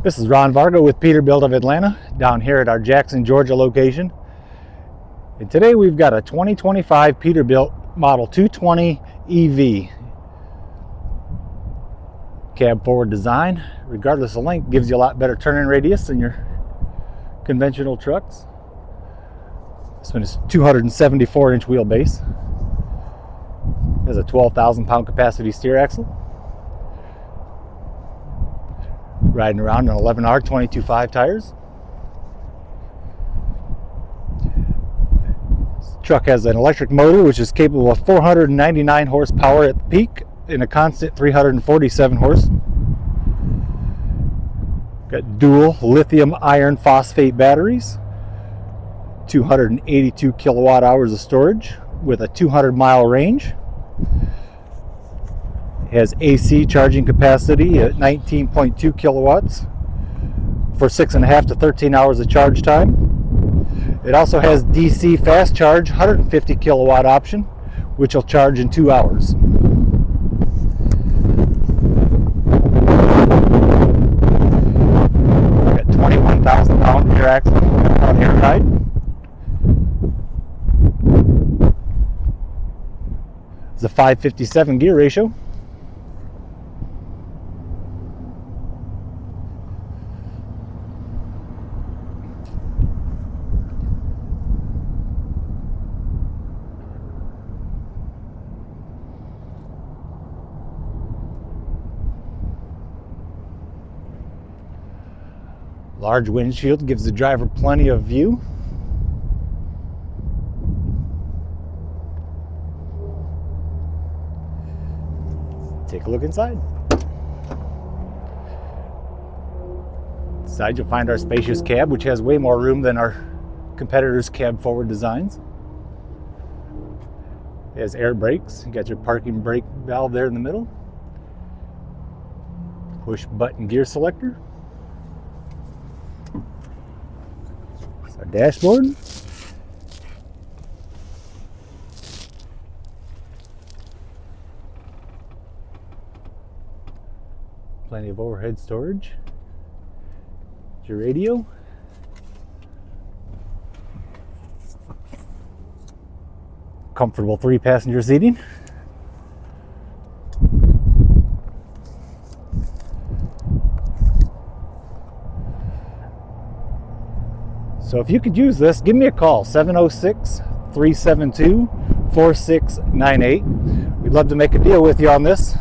This is Ron Varga with Peterbilt of Atlanta, down here at our Jackson, Georgia location. And today we've got a 2025 Peterbilt Model 220 EV. Cab forward design, regardless of length, gives you a lot better turning radius than your conventional trucks. This one is 274-inch wheelbase. Has a 12,000-pound capacity steer axle. Riding around on 11R 22.5 tires. This truck has an electric motor which is capable of 499 horsepower at the peak and a constant 347 horse. Got dual lithium iron phosphate batteries, 282 kilowatt hours of storage with a 200-mile range. It has AC charging capacity at 19.2 kilowatts for 6.5 to 13 hours of charge time. It also has DC fast charge 150 kilowatt option, which will charge in 2 hours. Got 21,000-pound rear axle on air ride. It's a 557 gear ratio. Large windshield gives the driver plenty of view. Take a look inside. Inside you'll find our spacious cab, which has way more room than our competitors' cab forward designs. It has air brakes. You got your parking brake valve there in the middle. Push button gear selector. Our dashboard. Plenty of overhead storage. Your radio. Comfortable 3-passenger seating. So if you could use this, give me a call, 706-372-4698. We'd love to make a deal with you on this.